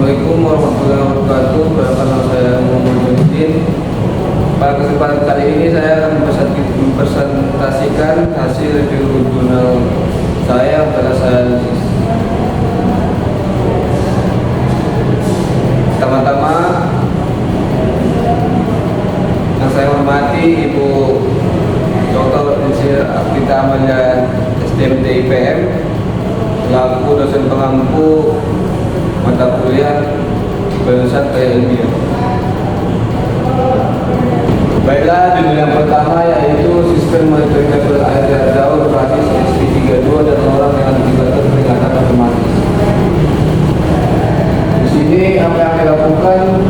Assalamualaikum warahmatullahi wabarakatuh. Perkenalkan saya Muhammad Jodin. Pada kesempatan kali ini saya akan mempresentasikan hasil review jurnal saya pada saya. Pertama-tama yang saya hormati Ibu Dr. Insinyur Aftita Amalia STMT IPM selaku dosen pengampu mata kuliah Barusan Kaya Ilmiah. Baiklah, judul yang pertama yaitu sistem monitoring level air jarak jauh berbasis SP32 dan orang dengan indikator peringatan otomatis. Di sini apa yang dilakukan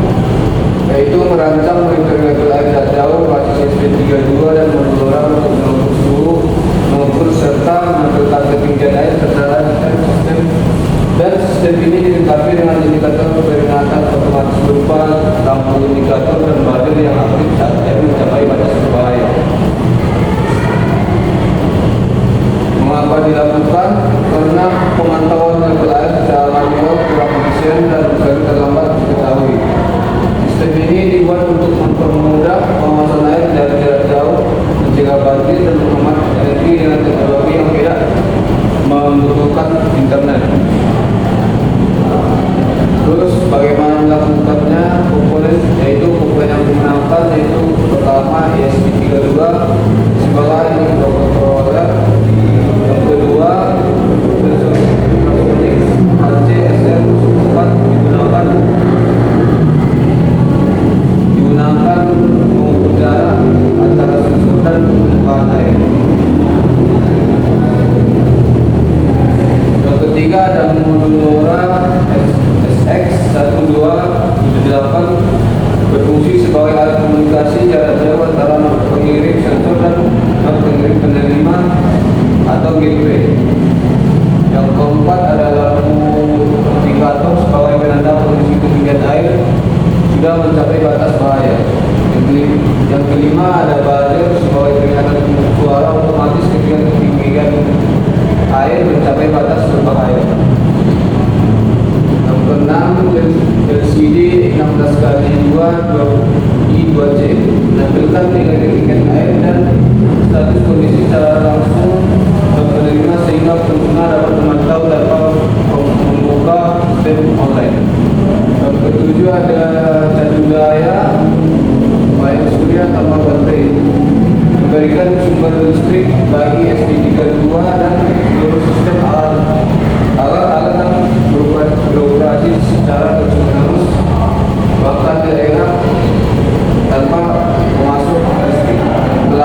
yaitu merancang monitoring level air jarak jauh berbasis SP32 dan modul orang untuk mengukur suhu, mengukur serta menentukan ketinggian air serta sistem. Dan sistem ini dilengkapi dengan indikator peringatan otomatis berupa lampu indikator dan badir yang aktif saat air mencapai batas berbahaya. Mengapa dilakukan? Karena pemantauan level air secara manual kurang efisien dan sering terlambat diketahui. Sistem ini dibuat untuk mempermudah pengawasan air dari jarak jauh, mencegah banjir dan menghemat energi dengan teknologi yang tidak membutuhkan internet. Terus bagaimana melakukannya? Komponen yaitu komponen yang digunakan yaitu pertama ESP32 sebagai microcontroller, yang kedua elektronik HCSR4 digunakan mengukur jarak antara sensor dan permukaan air. Yang ketiga ada modul LoRa SX1278 berfungsi sebagai alat komunikasi jarak jauh antara not pengirim sensor dan not pengirim penerima atau gateway. Yang keempat adalah lampu indikator sebagai penanda kondisi ketinggian air sudah mencapai batas bahaya. Yang kelima ada buzzer sebagai peringatan suara otomatis ketika ketinggian air mencapai batas berbahaya. Yang keenam LCD 16x2 I2C menampilkan tingkat ketinggian air dan status kondisi secara langsung dan penerima sehingga pengguna dapat memantau tanpa membuka sistem online. Yang ketujuh ada caju daya baik surya tanpa baterai memberikan sumber listrik bagi SP32 dan seluruh sistem alat-alat yang beroperasi secara terus-menerus bahkan daerah tanpa memasuk listrik. 8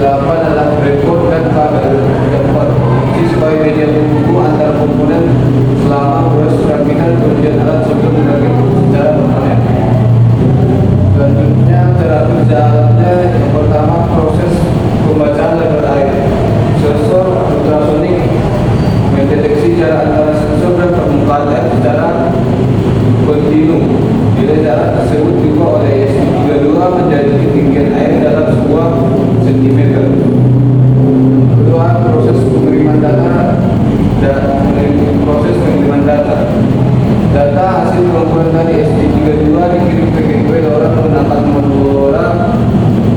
adalah breadboard dan kabel yang berfungsi sebagai media penghubung antar komponen selama proses perakitan kemudian alat sebelum dirakit secara permanen. Selanjutnya teratur jalannya yang pertama proses pembacaan level air. Sensor ultrasonik mendeteksi jarak antara sensor dan permukaan air secara kontinu. Bila jarak tersebut diubah oleh SP32 menjadi ketinggian air dalam sebuah sentimeter. Kedua, proses pengiriman data dan proses pengiriman data. Data hasil pengukuran dari SP32 dikirim ke gateway LoRa menggunakan modul LoRa.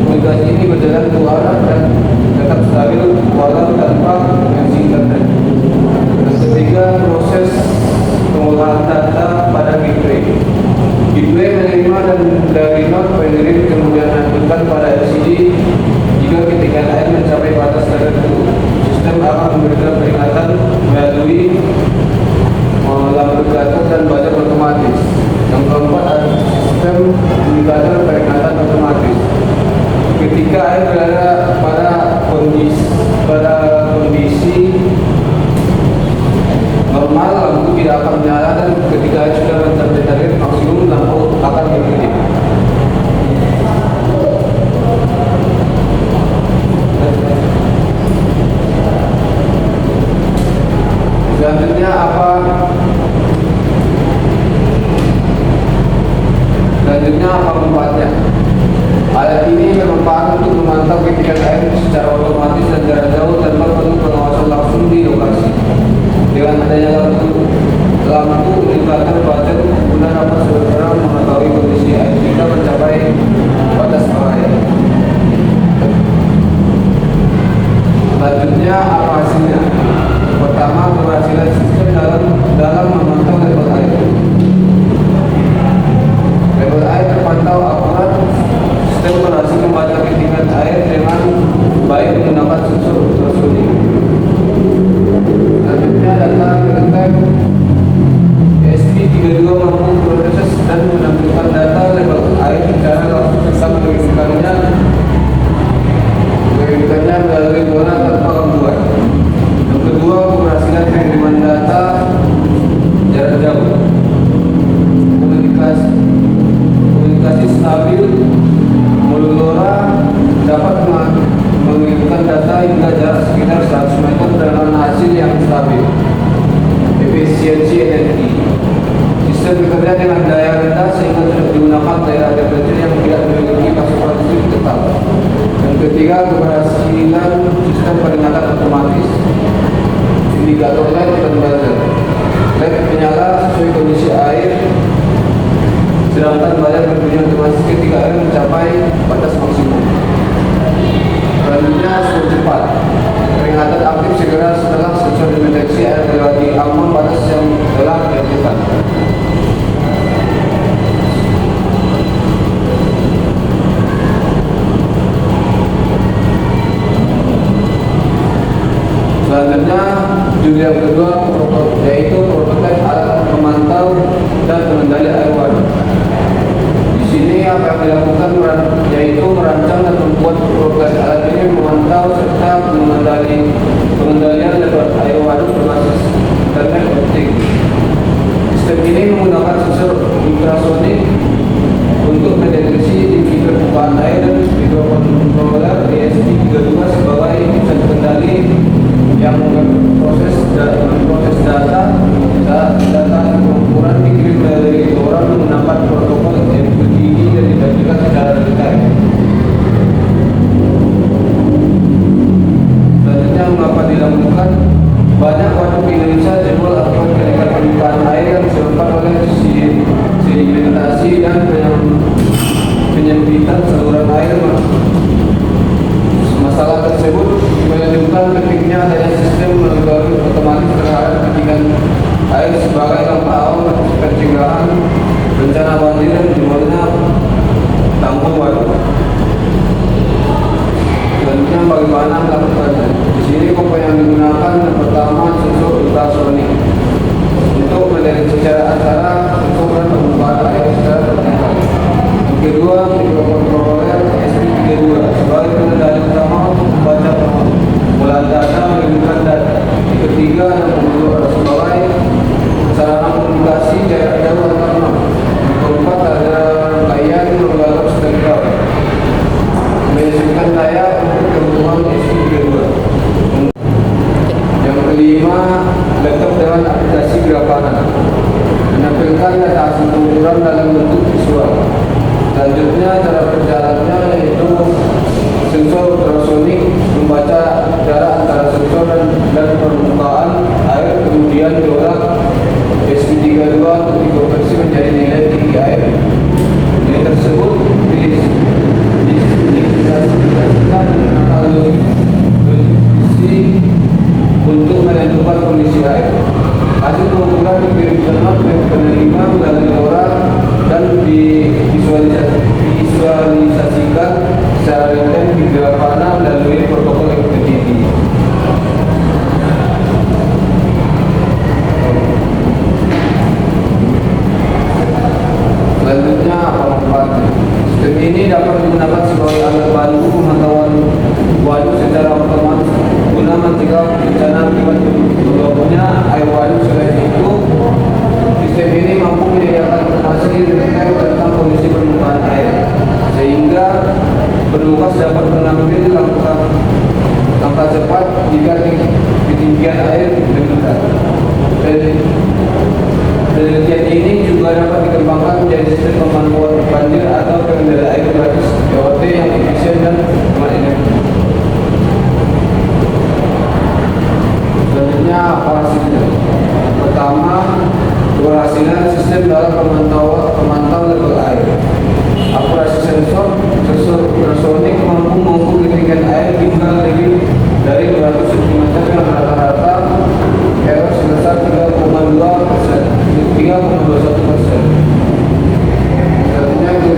Komunikasi ini berjalan dua arah dan tetap stabil walau tanpa koneksi internet. Dan ketiga, proses pengolahan data pada gateway. Gateway menerima dan dari not pengirim kemudian menampilkan pada LCD jika ketinggian air mencapai batas tertentu. Sistem akan memberikan peringatan melalui lampu indikator dan buzzer otomatis. Yang keempat adalah sistem indikator peringatan otomatis. Ketika air berada pada kondisi normal, lampu tidak akan menyala dan ketika air sudah mencapai target maksimum, lampu akan berkedip. Selanjutnya apa manfaatnya? Alat ini bermanfaat untuk memantau ketinggian air secara otomatis dan jarak jauh tanpa perlu pengawasan langsung di lokasi. Dengan adanya lampu lampu indikator budget guna dapat segera mengetahui kondisi air jika mencapai batas bahaya. Selanjutnya apa hasilnya? Pertama, keberhasilan sistem dalam memantau level air. Level air terpantau akurat. Sistem berhasil membaca ketinggian air dengan baik menggunakan sensor ultrasonik. Selanjutnya, data real-time ESP32 mampu memproses dan menampilkan data level air secara langsung serta mengirimkannya melalui bola tanpa gangguan. Yang kedua, keberhasilan pengiriman data jarak jauh. Komunikasi stabil. Mululora dapat mengirimkan data hingga jarak sekitar 100 meter dengan hasil yang stabil. Efisiensi energi. Sistem bekerja dengan daya rendah sehingga tidak digunakan daerah terpencil yang tidak memiliki pasokan listrik tetap. Yang ketiga, keberhasilan sistem peringatan otomatis. Indikator LED dan buzzer. LED menyala sesuai kondisi air, sedangkan buzzer berbunyi otomatis ketika air mencapai batas maksimum. Selanjutnya, skor cepat. Peringatan aktif segera setelah sensor deteksi air melewati ambang batas yang telah ditentukan. Selanjutnya, judul yang kedua yaitu prototipe alat memantau dan mengendali air waduk. Di sini apa yang dilakukan yaitu merancang dan membuat prototipe alat ini memantau serta pengendalian level air waduk berbasis internet optik. Sistem ini menggunakan sensor ultrasonik untuk mendeteksi tinggi permukaan air dan mikrokontroler ESP32 sebagai pusat kendali yang memproses data pengukuran dikirim dari orang menggunakan protokol MQTT dan dibagikan secara real-time. Selanjutnya, mengapa dilakukan? Banyak waduk di Indonesia jebol akibat kenaikan permukaan air yang disebabkan oleh sedimentasi dan penyempitan saluran air. Masalah tersebut menunjukkan pentingnya adanya sistem monitoring otomatis terhadap ketinggian air sebagai langkah awal pencegahan bencana banjir dan jebolnya tanggul waduk. Selanjutnya, bagaimana melakukannya? Di sini komponen yang digunakan yang pertama sensor ultrasonik untuk mendeteksi secara antara sensor dan permukaan air secara vertikal. Yang kedua, mikrokontroler ESP32 sebagai pengendali utama untuk membaca bola data mengirimkan data. Yang ketiga, yang membuat sebagai sarana komunikasi jarak jauh antar nom. Yang keempat, ada rangkaian menggalak stereo menyesuaikan daya untuk kebutuhan ESP32. Yang kelima, lengkap dengan aplikasi gerakan menampilkan data hasil pengukuran dalam bentuk visual. Selanjutnya, cara berjalannya yaitu sensor ultrasonik membaca jarak antara sensor dan permukaan air, kemudian diolah ESP32 untuk dikonversi menjadi nilai tinggi air. Nilai tersebut diaplikasikan dengan logisi untuk menentukan kondisi air. Hasil pengukuran dikirimkan ke penerima melalui LoRa dan divisualisasikan secara real-time di Grafana melalui protokol MQTT. Selanjutnya, apa manfaatnya? Sistem ini dapat digunakan sebagai alat bantu pemantauan waduk secara otomatis guna mencegah bencana akibat meluapnya air waduk. Selain itu, sistem ini mampu menyediakan informasi real-time tentang kondisi permukaan air, sehingga petugas dapat mengambil langkah cepat jika ketinggian air meningkat. Penelitian ini juga dapat dikembangkan menjadi sistem pemantauan banjir atau pengendalian air berbasis IoT yang efisien dan hemat energi. Selanjutnya, apa hasilnya? Pertama, keberhasilan sistem dalam pemantau level air. Akurasi sensor ultrasonik mampu mengukur ketinggian air hingga lebih dari 200 cm yang rata-rata error sebesar 3,21%. Selanjutnya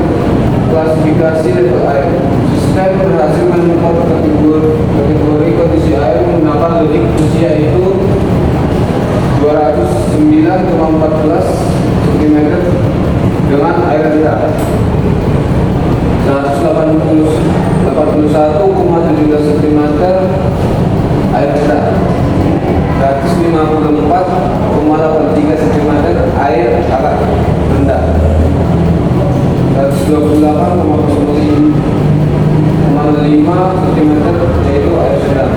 klasifikasi level air. Sistem berhasil menemukan kategori kondisi air menggunakan lodik fungsi, yaitu 209,14 cm dengan air rendah, 181,17 cm air rendah, 154,83 cm air agak rendah, 128,05 cm yaitu air sedang,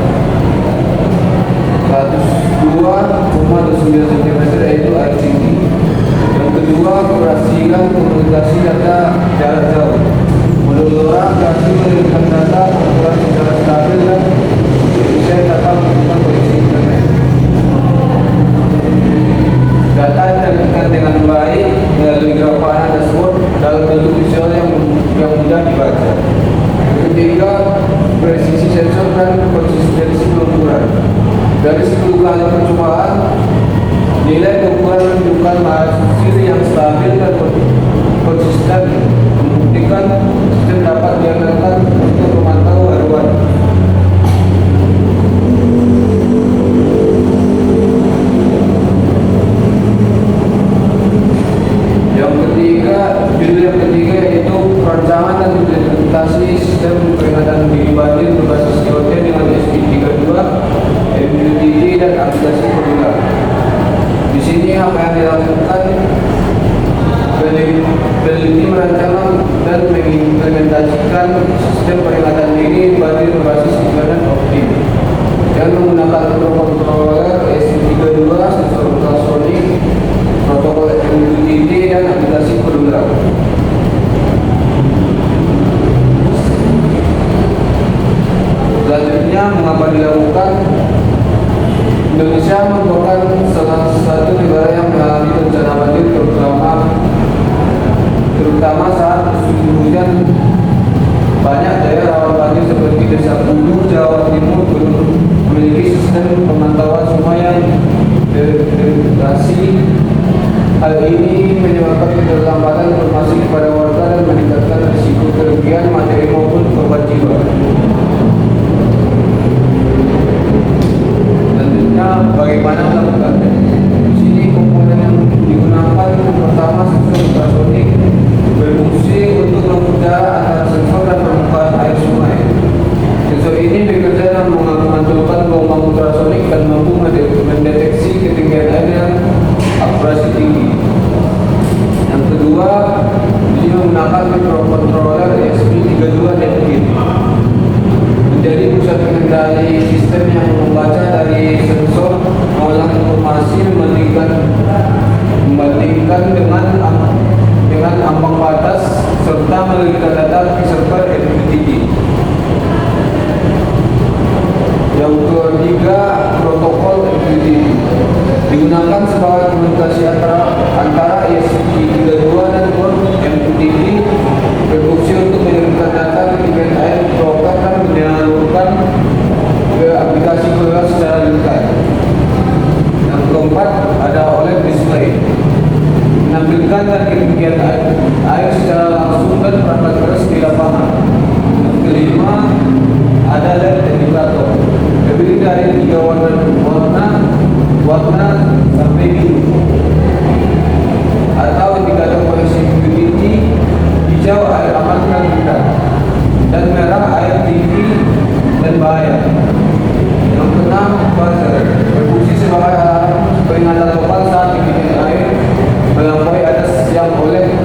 102,29 cm yaitu air tinggi. Yang kedua, keberhasilan komunikasi data jarak jauh. Modul LoRa berhasil mengirimkan data ukuran secara stabil dan bisa dapat menggunakan koneksi internet. Data didapatkan dengan baik melalui grafana dashboard dalam bentuk visual yang mudah dibaca. Ketiga, presisi sensor dan konsistensi pengukuran. Dari 10 kali percobaan, nilai pengukuran menunjukkan hasil yang stabil dan konsisten, membuktikan sistem dapat diandalkan untuk memantau harian. Judul yang ketiga yaitu perancangan dan implementasi sistem peringatan dini banjir berbasis IoT dengan SP32, MQTT dan aplikasi pengguna. Di sini apa yang dilakukan? Peneliti merancang dan mengimplementasikan sistem peringatan dini banjir berbasis internet optik yang menggunakan microcontroller SP32, sensor ultrasonik, protokol MQTT dan aplikasi pengguna. Selanjutnya, mengapa dilakukan? Indonesia merupakan salah satu negara yang mengalami bencana banjir, terutama saat musim hujan. Banyak daerah rawan banjir seperti Desa Kudu, Jawa Timur belum memiliki sistem pemantauan sungai yang terintegrasi. Hal ini menyebabkan keterlambatan informasi kepada warga dan meningkatkan risiko kerugian materi maupun korban jiwa. Selanjutnya, bagaimana melakukannya? Di sini komponen yang digunakan pertama sensor ultrasonik berfungsi untuk mengukur jarak antara sensor dan permukaan air sungai. Sensor ini bekerja dengan memantulkan gelombang ultrasonik dan mampu mendeteksi ketinggian air yang akurasi tinggi. Yang kedua, dia menggunakan microcontroller SP32 Netgear menjadi pusat pengendali sistem yang membaca dari sensor, mengolah informasi, membandingkan dengan ambang batas serta menelitikan data di server MQTT. Yang ketiga, protokol MQTT digunakan sebagai komunikasi antara ESP32 dan MQTT, berfungsi untuk mengirimkan data ketinggian air broker dan menyalurkan ke aplikasi keluar secara real-time. Yang keempat, ada OLED display menampilkan ketinggian air secara langsung dan perangkat keras di lapangan. Yang kelima, ada LED indikator terdiri dari 3 warna sampai biru, atau indikator koneksi MQTT. Hijau air aman dan rendah, dan merah air tinggi dan bahaya. Yang keenam, buzzer berfungsi sebagai alarm peringatan lokal saat ketinggian air melampaui atas yang oleh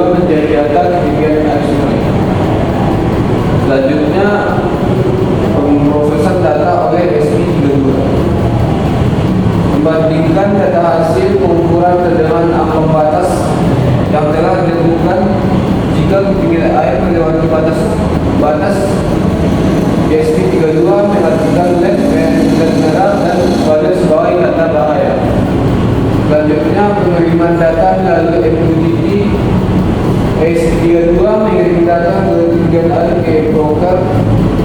kedua menjadi data ketinggian air sungai. Selanjutnya pemrosesan data oleh SP32 membandingkan data hasil pengukuran tegangan ambang batas yang telah ditentukan. Jika ketinggian air melewati batas SP32 mengakibatkan LED merah dan pada sebagai data bahaya. Selanjutnya penerimaan data melalui MQTT. SP32 mengirim data ke ketinggian air ke broker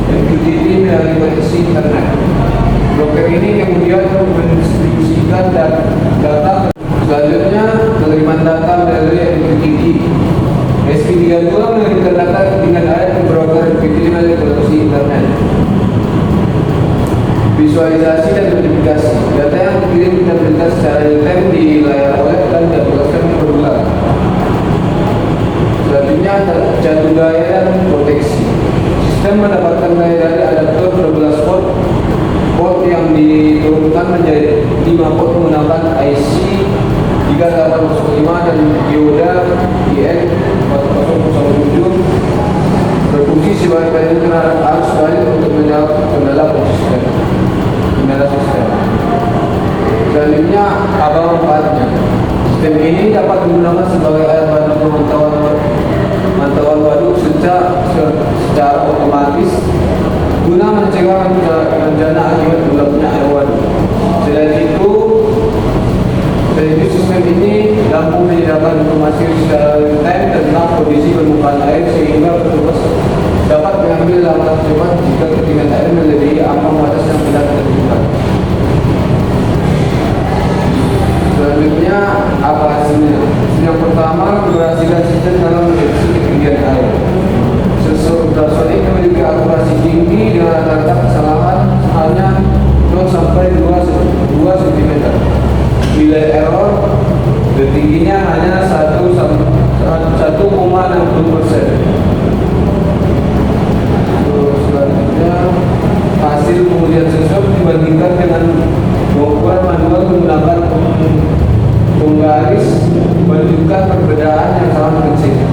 MQTT melalui koneksi internet. Broker ini kemudian mendistribusikan data. Selanjutnya penerimaan data melalui MQTT. SP32 mengirimkan data ketinggian air ke broker MQTT melalui koneksi internet. Visualisasi dan notifikasi. Data yang dikirim ditampilkan secara real-time di layar OLED dan diaplikasikan berulang. Selanjutnya jatuh daya dan proteksi. Sistem mendapatkan daya dari adaptor 12 volt. Port yang diturunkan menjadi 5 port menggunakan IC 3805 dan dioda IN4007 berfungsi sebagai pengenalan arus balik untuk menyala kendala sistem. Selanjutnya, apa manfaatnya? Sistem ini dapat digunakan sebagai alat bantu pemantauan waduk secara otomatis guna mencegah bencana akibat gelapnya air waduk. Selain itu, sistem ini mampu menyediakan informasi secara real-time tentang kondisi permukaan air sehingga petugas dapat mengambil langkah cepat jika ketinggian air melebihi ambang batas yang telah ditentukan. Selanjutnya, apa hasilnya? Yang pertama, keberhasilan sistem dalam mendeteksi ketinggian air. Sensor ultrasonik memiliki akurasi tinggi dengan rata-rata kesalahan hanya 0 sampai 2 cm. Nilai error tertingginya hanya 1,60%. Selanjutnya, hasil pengujian sensor dibandingkan dengan pengukuran manual menggunakan penggaris menunjukkan perbedaan yang sangat kecil.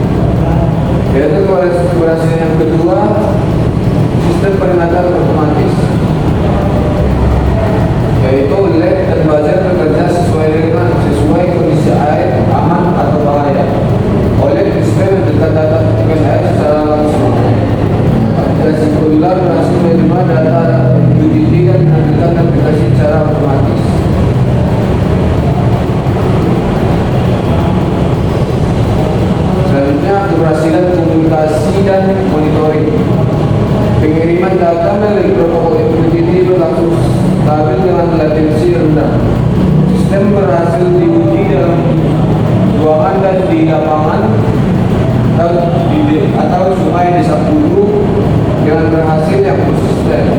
Yaitu keberhasilan yang kedua, sistem peringatan otomatis, yaitu LED dan buzzer bekerja sesuai kondisi air aman atau bahaya. OLED display mendeteksi data ketinggian air secara langsung. Aplikasi seluler berhasil menerima data MQTT dan menampilkan aplikasi secara otomatis. Selanjutnya, keberhasilan komunikasi dan monitoring. Pengiriman data melalui protokol MQTT berlangsung stabil dengan latensi rendah. Sistem berhasil diuji dalam ruangan dan di lapangan atau sungai desa Pulu dengan berhasil yang konsisten.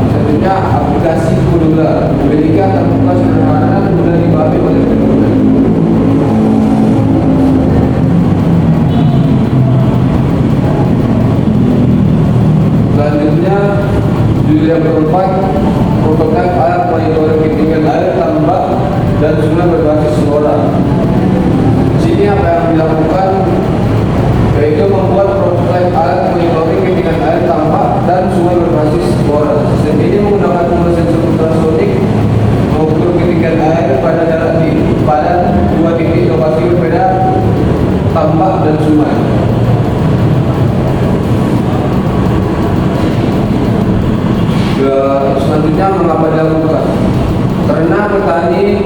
Selanjutnya, aplikasi Kudula memiliki antar muka sederhana dan mudah dipahami oleh pengguna. Selanjutnya, judul yang keempat, prototipe alat monitoring ketinggian air tambak dan sungai berbasis LoRa. Sini apa yang dilakukan, yaitu membuat prototipe alat monitoring ketinggian air tambak dan sungai berbasis LoRa. Sistem ini menggunakan sensor ultrasonik mengukur ketinggian air pada jarak pada 2 titik lokasi berbeda tambak dan sungai. Selanjutnya, mengapa dilakukan? Karena petani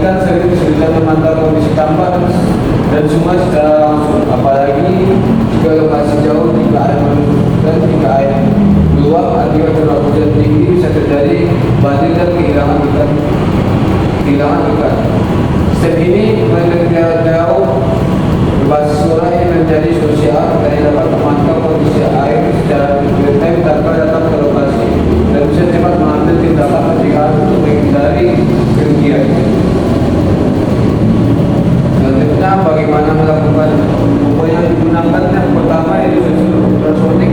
ikan sering kesulitan memantau kondisi tambak dan sungai secara langsung, apalagi jika lokasi jauh, jika air dan jika air meluap akibat curah hujan tinggi bisa terjadi banjir dan kehilangan ikan. Sistem ini mendeteksi jauh berbasis LoRa yang menjadi sosial. Petani dapat memantau kondisi air secara real-time tanpa datang ke lokasi dan bisa cepat mengambil tindakan pencegahan untuk menghindari kerugian. Selanjutnya, bagaimana melakukan upaya yang digunakan? Yang pertama yaitu sensor ultrasonik.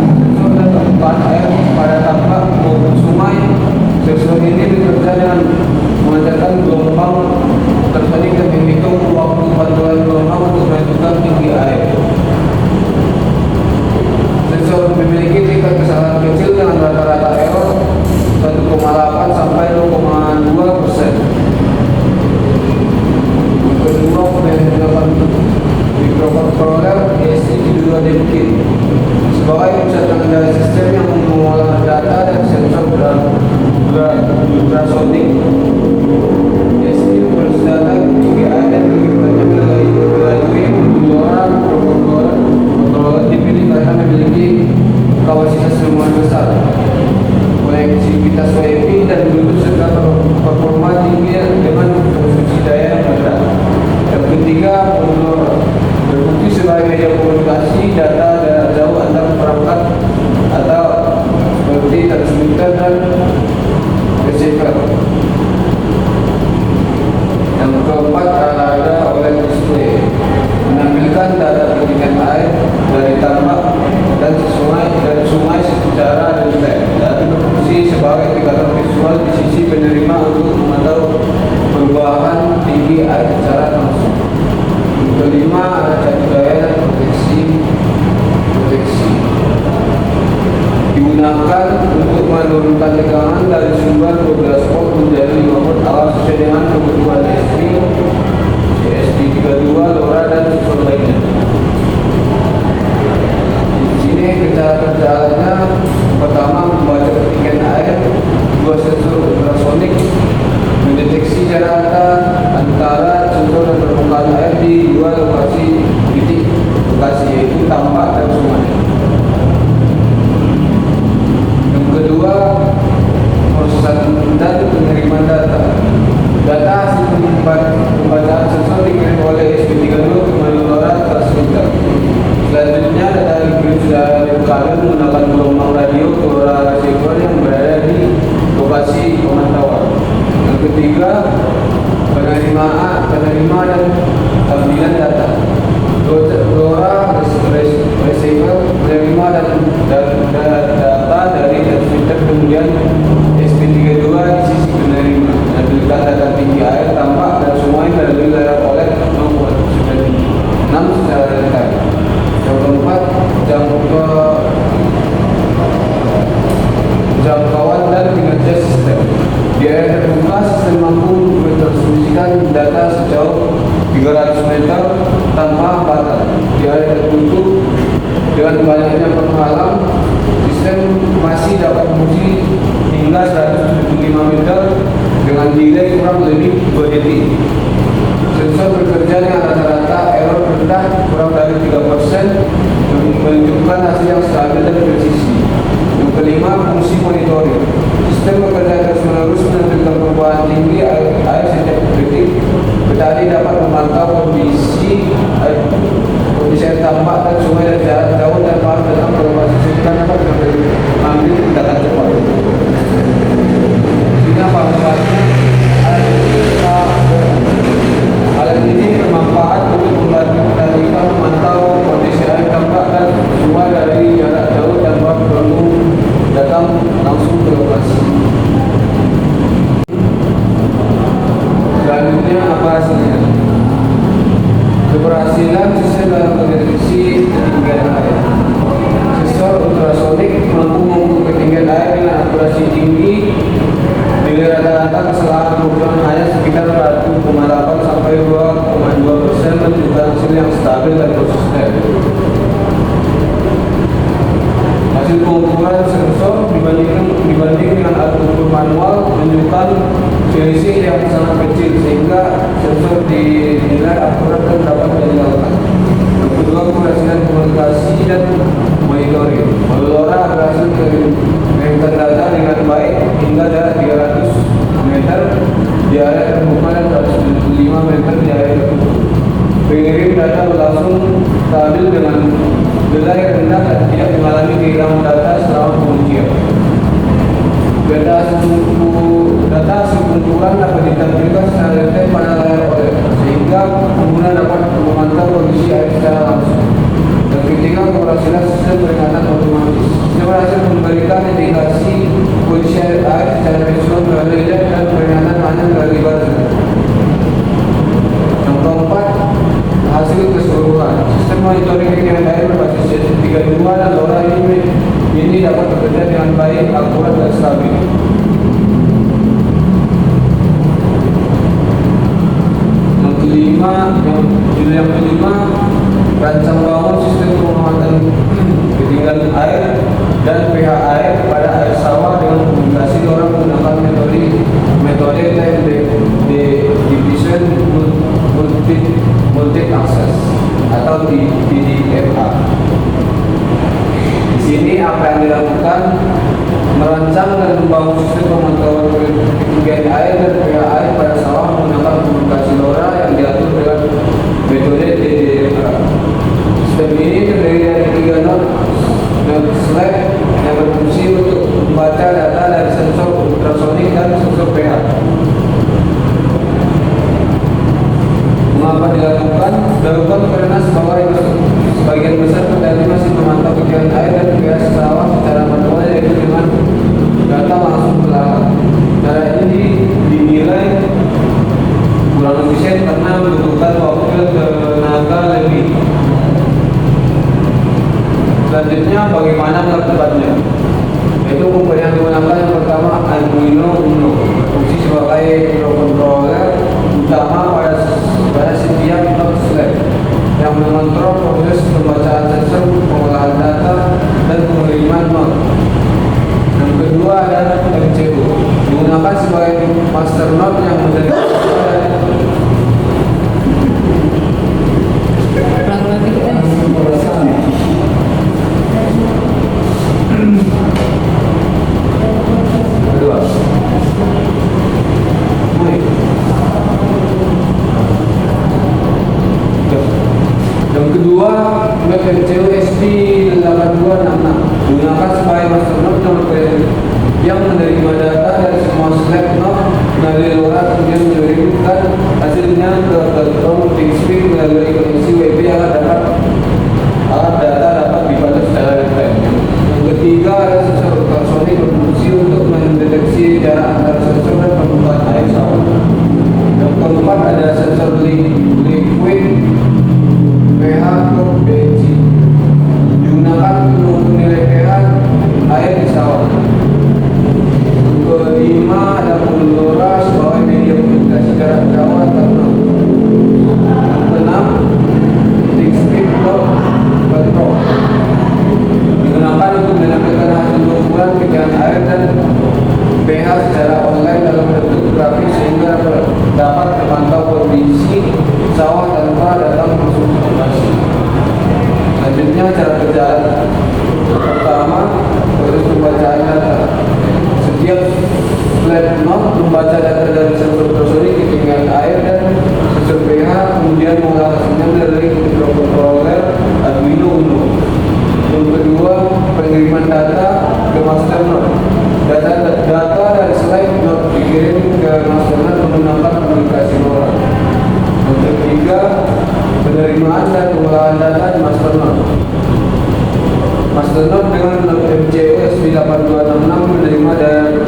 Sensor dan tempat air pada tambak maupun sungai. Sensor ini bekerja dengan memancarkan gelombang ultrasonik dan menghitung waktu pantulan gelombang untuk menentukan tinggi air. Sensor memiliki tingkat kesalahan kecil dengan rata-rata error 1,8 sampai 0,2%. Kedua, menggunakan microcontroller ESP32 Deepkin sebagai pusat pengendali sistem yang mengolah data dan sensor ultrasonic. ESP memproses data tinggi air dan mengirimkannya melalui controller dipilih karena memiliki kapasitas lumayan besar, konektivitas WiFi dan Bluetooth serta performa tinggi dengan konsumsi daya yang rendah. Yang ketiga, berbukti sebagai media komunikasi data jarak jauh antar perangkat atau seperti transmitter dan receiver. Yang keempat, ada OLED display menampilkan data ketinggian air dari tambak dan sungai secara detail dan berfungsi sebagai indikator visual di sisi penerima untuk memantau perubahan tinggi air secara langsung. Yang kelima, ada cari daya dan proteksi digunakan untuk menurunkan tegangan dari sumber 12 volt menjadi 5 volt awal sesuai dengan kebutuhan ESP32, LoRa dan sensor lainnya. Di sini kerjanya pertama membaca ketinggian air, dua sensor ultrasonik mendeteksi jarak antara sensor dan permukaan air di dua titik lokasi yaitu tambak dan sungai. Yang kedua, prosesan dan penerimaan data. Data hasil pembacaan sensor dikirim oleh ESP32 ke LoRa transmitter. Selanjutnya data dikirim secara lokal menggunakan gelombang radio ke LoRa receiver yang berada di lokasi pemantauan. Yang ketiga, penerima dan tampilan data. LoRa receiver menerima dan data dari transmitter, kemudian ESP32 di sisi penerima menampilkan data tinggi air, tambak dan sungai melalui layar OLED 6 secara detail. Yang keempat, jangkauan dan kinerja sistem. Di area terbuka, sistem mampu mentransmisikan data sejauh 300 meter tanpa hambatan. Di area tertutup, dengan banyaknya penghalang, sistem masih dapat menguji hingga 175 meter dengan delay kurang lebih 2 detik. Sensor bekerja dengan rata-rata error rendah kurang dari 3%, menunjukkan hasil yang stabil dan presisi. Yang kelima, fungsi monitoring. Sistem bekerja terus-menerus menampilkan perubahan tinggi air setiap detik. Petani dapat memantau kondisi air tambak dan sungai dari jarak jauh dan paham tentang lokasi sehingga dapat mengambil tindakan cepat. Sehingga manfaatnya alat ini bermanfaat untuk membantu petani memantau kondisi air tambak dan sungai dari jarak jauh tanpa perlu datang langsung ke lokasi. Selanjutnya apa hasilnya? Keberhasilan sistem dalam mendeteksi ketinggian air. Sensor ultrasonik mampu mengukur ketinggian air dengan akurasi tinggi. Bila rata-rata kesalahan pengukuran hanya sekitar 1,8 sampai 2,2%, menunjukkan hasil yang stabil dan konsisten. Hasil pengukuran sensor dibanding dengan alat ukur manual menunjukkan selisih yang sangat kecil sehingga sensor dinilai akurat dan dapat diandalkan. Yang kedua, keberhasilan komunikasi dan monitoring. LoRa berhasil mengirimkan data dengan baik hingga jarak 300 meter di area terbuka dan 175 meter di area tertutup. Pengirim data langsung stabil dengan delay rendah dan tidak mengalami kehilangan data selama pengujian. Data hasil pengukuran dapat ditampilkan secara detail pada layar OLED sehingga pengguna dapat memantau kondisi air secara langsung. Dan ketiga, keberhasilan sistem peringatan otomatis. Sistem berhasil memberikan indikasi kondisi air secara visual melalui LED dan peringatan hanya melalui buzzer. yang kelima, rancang bangun sistem pengamatan ketinggian air dan pH air pada air sawah dengan komunikasi orang menggunakan metode time division multi access atau TDMA. Di sini apa yang dilakukan? Merancang dan membangun sistem pemantauan ketinggian air dan pH air pada sawah menggunakan komunikasi LoRa yang diatur dengan metode TDMA. Sistem ini terdiri dari 3 node slide yang berfungsi untuk membaca data dari sensor ultrasonik dan sensor pH. Mengapa dilakukan? Dilakukan karena sebagian besar petani masih memantau ketinggian air dan pH sawah secara manual, yaitu dengan data langsung ke lahan. Cara ini dinilai kurang efisien karena membutuhkan waktu dan tenaga lebih. Selanjutnya, bagaimana melakukannya? Yaitu komponen yang digunakan yang pertama Arduino Uno, berfungsi sebagai microcontroller utama pada setiap node slide yang mengontrol proses pembacaan sensor, pengolahan data, dan pengiriman node. Yang kedua adalah MCU, digunakan sebagai master node yang menjadi MCU SP8266 digunakan sebagai master node yang menerima data dari semua slide node melalui LoRa, kemudian mengirimkan hasilnya ke platform TeamSpeak melalui koneksi WiFi agar data dapat dibaca secara real-time. Yang ketiga adalah sensor ultrasonik berfungsi untuk mendeteksi jarak antara sensor dan permukaan air sawah. Yang keempat ada sensor liquid pH atau pH digunakan untuk menilai pH air di sawah. Kelima ada LoRa sebagai media komunikasi jarak jauh antar node. Keenam, TeamSpeak Control digunakan untuk mendapatkan hasil pengukuran ketinggian air dan pH secara online dalam bentuk grafis sehingga dapat memantau kondisi sawah tanpa datang langsung ke lokasi. Selanjutnya, cara kerja pertama, proses pembacaan data. Setiap slide node membaca data dari sensor ultrasonik ketinggian air dan sensor pH, kemudian mengolah hasilnya dari microcontroller Arduino Uno. Yang kedua, pengiriman data ke master node. Data dari slide node dikirim ke master node menggunakan komunikasi LoRa. Yang ketiga, penerimaan dan pengolahan data di master node. Master node dengan MCU SP8266 menerima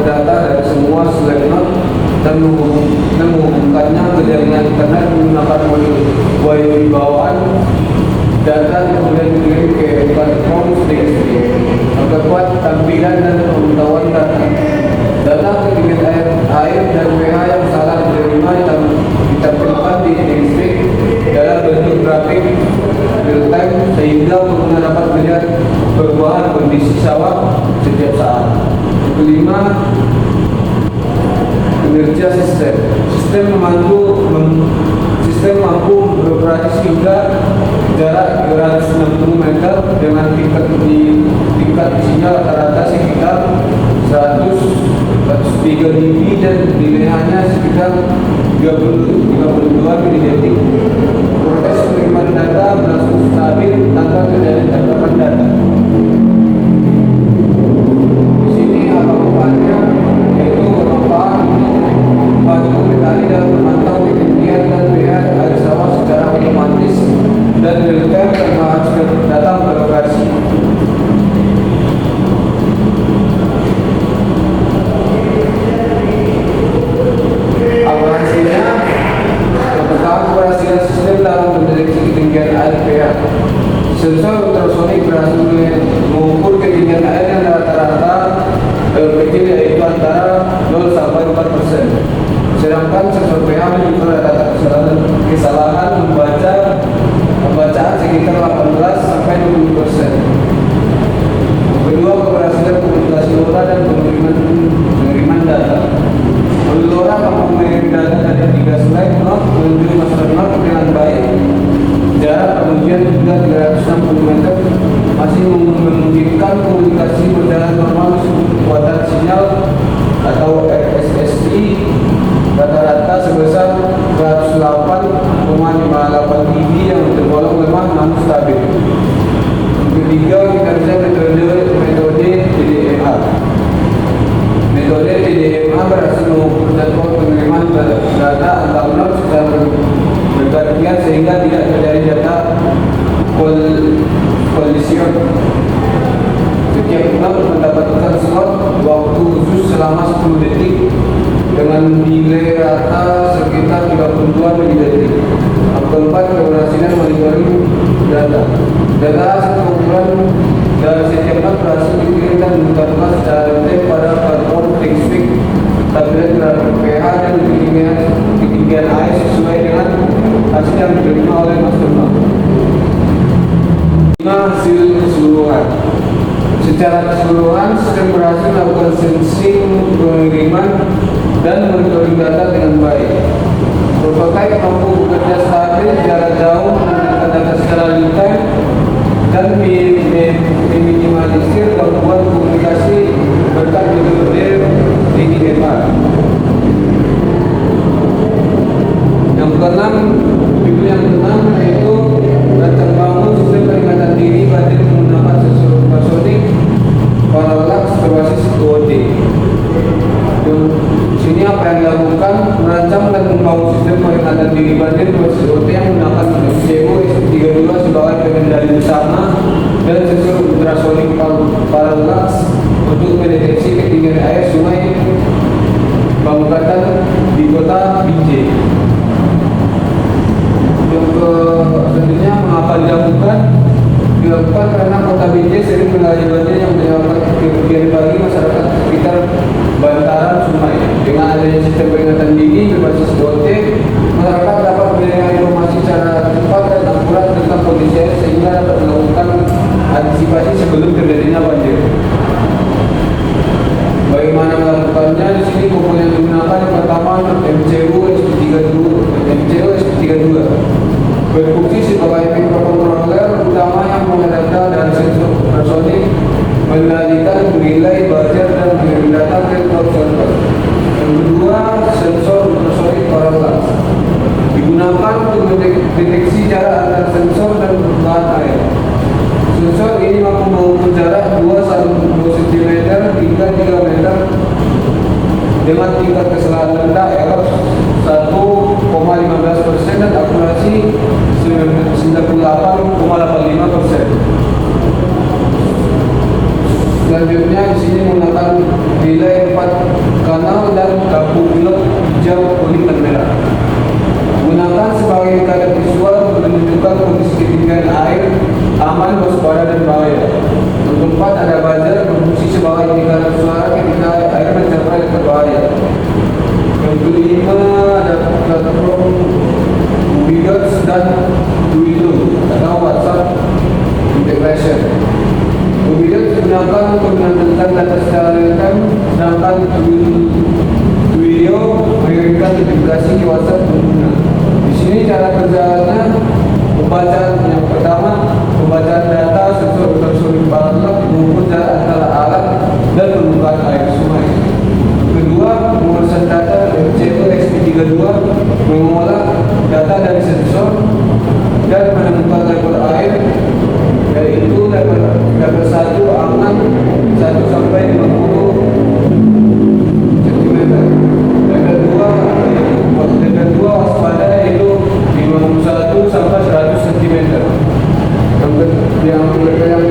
data dari semua slide node dan menghubungkannya ke jaringan internet menggunakan modul WiFi bawaan. Data kemudian dikirim ke platform TeamSpeak. Yang keempat, tampilan dan pemantauan data. Data ketinggian air dan pH yang salah diterima ditampilkan di TeamSpeak dalam bentuk grafik real time sehingga pengguna dapat melihat perubahan kondisi sawah setiap saat. Yang kelima, kinerja sistem. Sistem mampu beroperasi hingga jarak 260 meter dengan tingkat sinyal rata-rata sekitar 103 dB dan nilai hanya sekitar 32 milidetik. Proses pengiriman data berlangsung stabil tanpa terjadi tangkapan data. Di sini apa manfaatnya? Yaitu bermanfaat untuk membantu petani dalam memantau ketinggian dan pH air sawah secara otomatis dan real-time tanpa harus datang ke lokasi. Apa hasilnya? Yang pertama, keberhasilan sistem dalam mendeteksi ketinggian air pH. Sensor ultrasonik berhasil mengukur ketinggian air yang rata-rata kecil, yaitu antara 0 sampai 4%. Sedangkan sensor pH menunjukkan data kesalahan pembacaan sekitar 18 sampai 20%. Kedua, keberhasilan komunikasi LoRa dan pengiriman data. LoRa mampu mengirim data dari 3 slide not menuju master node dengan baik. Jarak pengujian hingga 360 meter masih memungkinkan komunikasi berjalan normal. Kekuatan sinyal atau RSSI rata-rata sebesar 108,58 dB yang tergolong lemah namun stabil. Ketiga, kinerja metode TDMA. Metode TDMA berhasil mengukur jadwal pengiriman data antar node secara bergantian sehingga tidak terjadi data kolision. Setiap node mendapatkan slot waktu khusus selama 10 detik dengan delay rata sekitar 32 milidetik. Keempat, keberhasilan monitoring data. Data hasil pengumpulan dari setiap node berhasil dikirim dan dibuka secara detail pada platform TeamSpeak, tablet terhadap pH dan ketinggian air sesuai dengan hasil yang diterima oleh master node. 5. Hasil keseluruhan. Secara keseluruhan, sistem berhasil melakukan sensing, pengiriman, dan monitoring data dengan baik. Prototipe mampu bekerja stabil jarak jauh, menandakan data secara real time, dan meminimalisir gangguan komunikasi berkat metode TDMA. Yang keenam yaitu rancang bangun sistem peringatan dini batin menggunakan sensor ultrasonic parallax berbasis OD. Sini apa yang dilakukan? Merancang dan membangun sistem peringatan dini batin berbasis OD yang menggunakan MCU S32 sebagai pengendali bersama dan sensor ultrasonic parallax untuk mendeteksi ketinggian air sungai Bangkatan di kota Binjai. Yang selanjutnya, mengapa dilakukan? Dilakukan karena kota Binjai sering mengalami banjir yang menyebabkan kerugian bagi masyarakat sekitar bantaran sungai. Dengan adanya sistem peringatan dini berbasis OT, masyarakat dapat menerima informasi secara cepat dan akurat tentang kondisi air sehingga dapat melakukan antisipasi sebelum terjadinya banjir. Bagaimana melakukannya? Di sini komponen yang digunakan yang pertama MCU SP32 berfungsi sebagai microcontroller utama yang mengenai data dan sensor ultrasonic, mengendalikan relay, buzzer, dan mengirim data ke cloud server. Yang kedua, sensor ultrasonic parallax digunakan untuk mendeteksi jarak antara sensor dan permukaan air. Sensor ini mampu mengukur jarak 2 cm hingga 3 meter dengan tingkat kesalahan rendah error 1,15% dan akurasi 98,85%. Selanjutnya di sini menggunakan relay 4 kanal dan lampu pilot hijau, kuning, dan merah. Gunakan sebagai indikator visual untuk menunjukkan kondisi ketinggian air, aman, waspada, dan bahaya. Yang keempat, ada buzzer berfungsi sebagai indikator suara ketika air mencapai berbahaya. Yang kelima, ada platform Ubidots dan Duino atau WhatsApp integration. Ubidots digunakan untuk menandakan data secara real time, sedangkan Duino mengirimkan notifikasi di WhatsApp pengguna. Di sini cara kerjanya pembacaan yang pertama, pembacaan data sensor ultrasonic parallax mengukur jarak antara alat dan permukaan air sungai. Kedua, pengurasan data MCU SP32 mengolah data dari sensor dan menemukan level air, yaitu level 1 aman 1 sampai 50 cm. Level 2 waspada yaitu 51 sampai 100 cm. Yang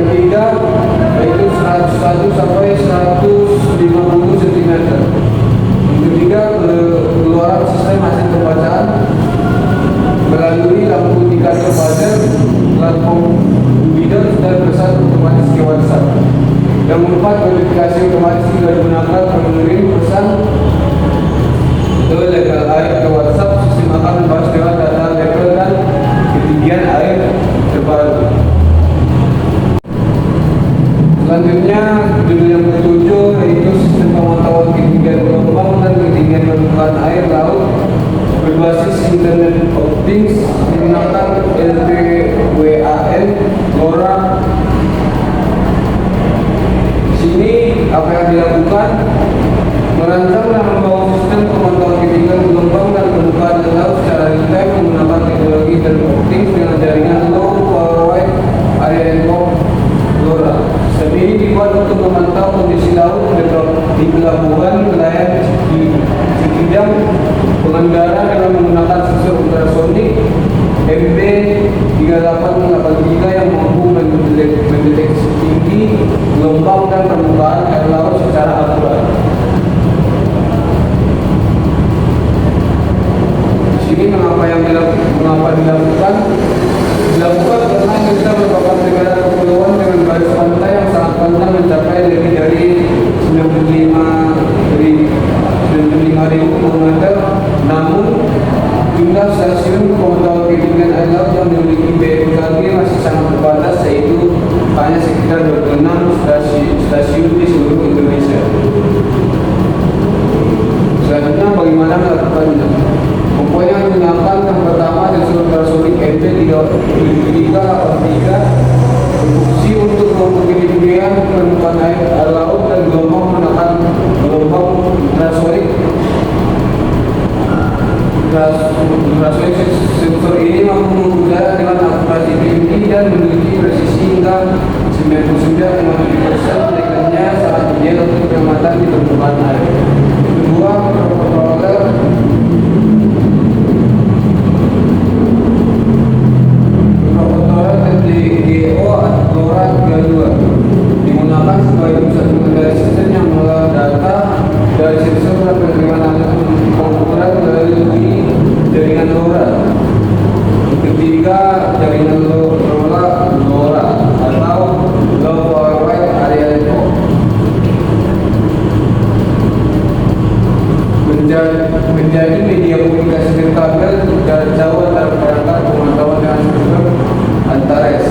ketiga yaitu 101 sampai 150 cm. Yang ketiga, keluaran sistem hasil pembacaan melalui lampu indikator buzzer, platform Ubidots, dan pesan otomatis ke WhatsApp. Yang keempat, verifikasi otomatis juga digunakan mengirim pesan ke level air ke WhatsApp. Sistem akan akan membahas dengan data level dan ketinggian air terbaru. Selanjutnya, judul yang ketujuh yaitu sistem pemantauan ketinggian gelombang dan ketinggian permukaan air laut berbasis Internet of Things menggunakan LPWAN LoRa. Di sini apa yang dilakukan? Merancang dan membangun sistem pemantauan ketinggian gelombang dan permukaan laut secara real time menggunakan teknologi Internet of Things dengan jaringan low power wide area network LoRa. Sistem ini dibuat untuk memantau kondisi laut di pelabuhan nelayan Cikidang Pengendara dengan menggunakan sensor ultrasonik MB3883 yang mampu mendeteksi tinggi, gelombang dan permukaan air laut secara akurat. Di sini mengapa dilakukan? Dilakukan karena kita merupakan negara kepulauan dengan garis pantai yang sangat panjang mencapai lebih dari 95.000 km. Namun jumlah stasiun pemantauan ketinggian air laut yang dimiliki BMKG masih sangat terbatas, yaitu hanya sekitar 26 stasiun di seluruh Indonesia. Selanjutnya bagaimana melakukannya? Pokoknya menggunakan yang pertama sensor ultrasonik MB3883 berfungsi untuk mengukur ketinggian permukaan air laut dan gelombang menggunakan gelombang ultrasonik. Ultrasonik sensor ini mampu mengudara dengan akurasi tinggi dan memiliki presisi hingga 99,7%. Dengannya sangat ideal untuk pengamatan di permukaan air. Kedua, mikrokontroler TDGO LoRa 32 digunakan sebagai pusat pengendali sistem yang mengolah data dari sensor dan penerimaan pengukuran melalui jaringan LoRa. Ketiga, jaringan LoRa atau Low Power Wide Area Network menjadi media komunikasi berkabel jarak jauh antara perangkat pemantauan dengan sistem Antares.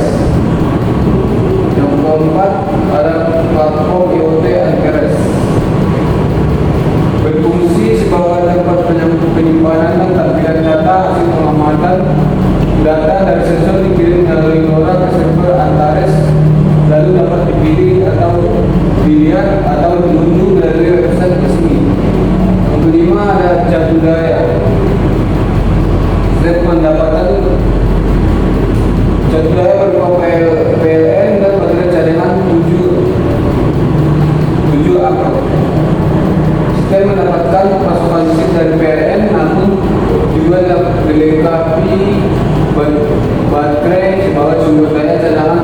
Yang keempat ada platform IoT Antares, berfungsi sebagai tempat penyimpanan dan tampilan data hasil pengamatan data dari sensor dikirim melalui LoRa ke server Antares, lalu dapat dipilih atau dilihat atau diunduh melalui website resmi. Yang kelima ada jadu daya. Setiap pendapatan jadu daya berupa PLN dan baterai cadangan 7 ampere. Sistem mendapatkan pasokan listrik dari PLN, namun juga dilengkapi baterai sebagai sumber daya cadangan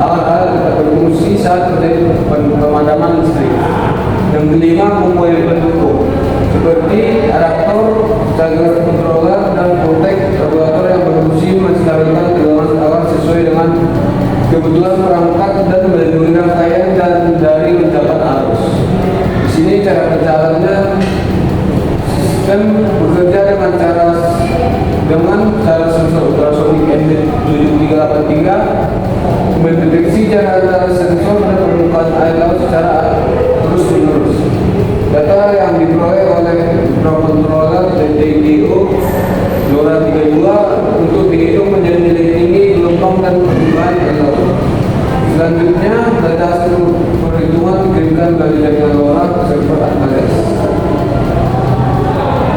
alat-alat tetap berfungsi saat terjadi pemadaman listrik. Yang kelima, komponen pendukung seperti adaptor, charger controller, dan protek regulator yang berfungsi menstabilkan tegangan alat sesuai dengan kebutuhan perangkat dan melindungi rangkaian dan dari lonjakan arus. Di sini cara berjalannya, sistem bekerja dengan cara sensor ultrasonik MB7383 mendeteksi jarak antara sensor dan permukaan air laut secara terus-menerus. Data yang diperoleh oleh mikrokontroler TDGO LoRa 32 untuk dihitung menjadi nilai tinggi, gelombang dan permukaan air laut. Selanjutnya, data hasil perhitungan dikirimkan dari jaringan LoRa ke server Antares.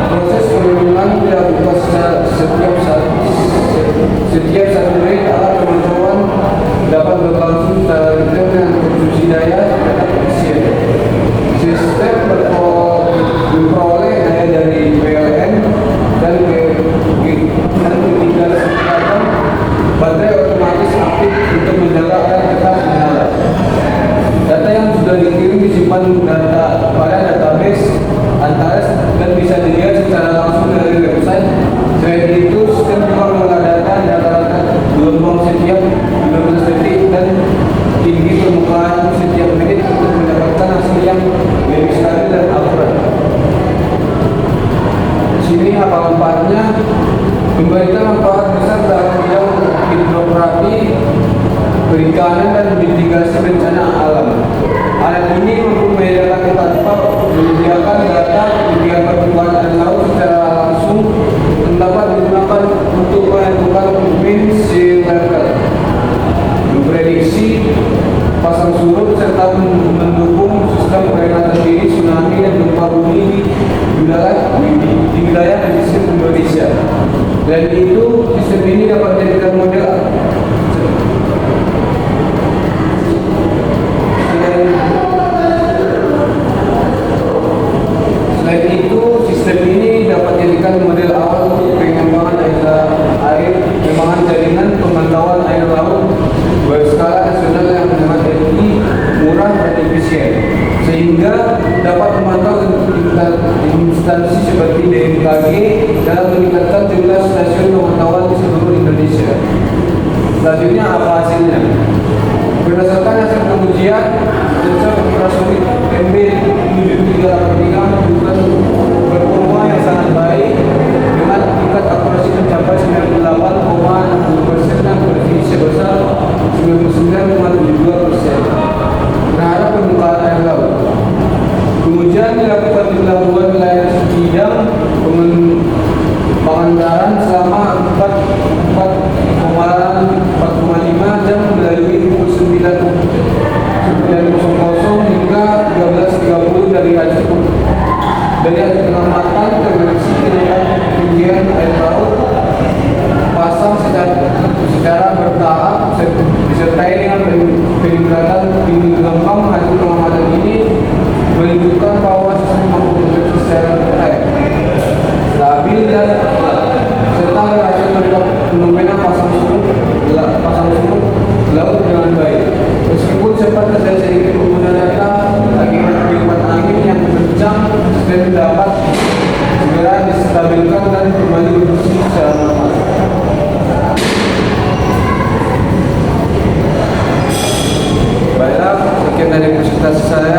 Proses perhitungan dilakukan setiap satu menit. Alat pemantauan dapat berlangsung secara detail dengan konsumsi daya tetap efisien. Sistem memperoleh daya dari PLN dan Memberikan manfaat besar dalam bidang hidrografi, perikanan dan mitigasi bencana alam. Alat ini mampu membedakan tanpa menyediakan data ketinggian permukaan air laut secara langsung dan dapat digunakan untuk menentukan mean sea level, memprediksi pasang surut serta mendukung sistem peringatan dini tsunami dan gempa bumi di wilayah pesisir Indonesia. Dan itu sistem ini dapat dijadikan model Selain itu, sistem ini dapat dijadikan model awal untuk pengembangan pengembangan jaringan pemantauan air laut berskala nasional yang dengan energi murah dan efisien, sehingga dapat memantau instansi seperti BMKG dalam meningkatkan jumlah stasiun pemantauan di seluruh Indonesia. Selanjutnya apa hasilnya? Berdasarkan hasil pengujian, sensor ultrasonik MB73 menunjukkan performa yang sangat baik dengan tingkat akurasi mencapai 98,6% dan presisi sebesar 99,72%. Terhadap permukaan air laut. Pengujian dilakukan di pelabuhan wilayah bidang Pangandaran selama 4,5 jam melalui pukul 9.00 hingga 13.30 dari hasil pengamatan terdeteksi kenaikan ketinggian air laut pasang secara bertahap disertai dengan peningkatan tinggi gelombang. Hasil pengamatan ini menunjukkan bahwa sistem mampu beroperasi secara stabil dan serta berhasil fenomena pasang surut laut dengan baik. Meskipun sempat terjadi sedikit pengguna data akibat tiupan angin yang kencang dan dapat segera distabilkan dan kembali bersih secara normal. Baiklah, sekian dari presentasi saya.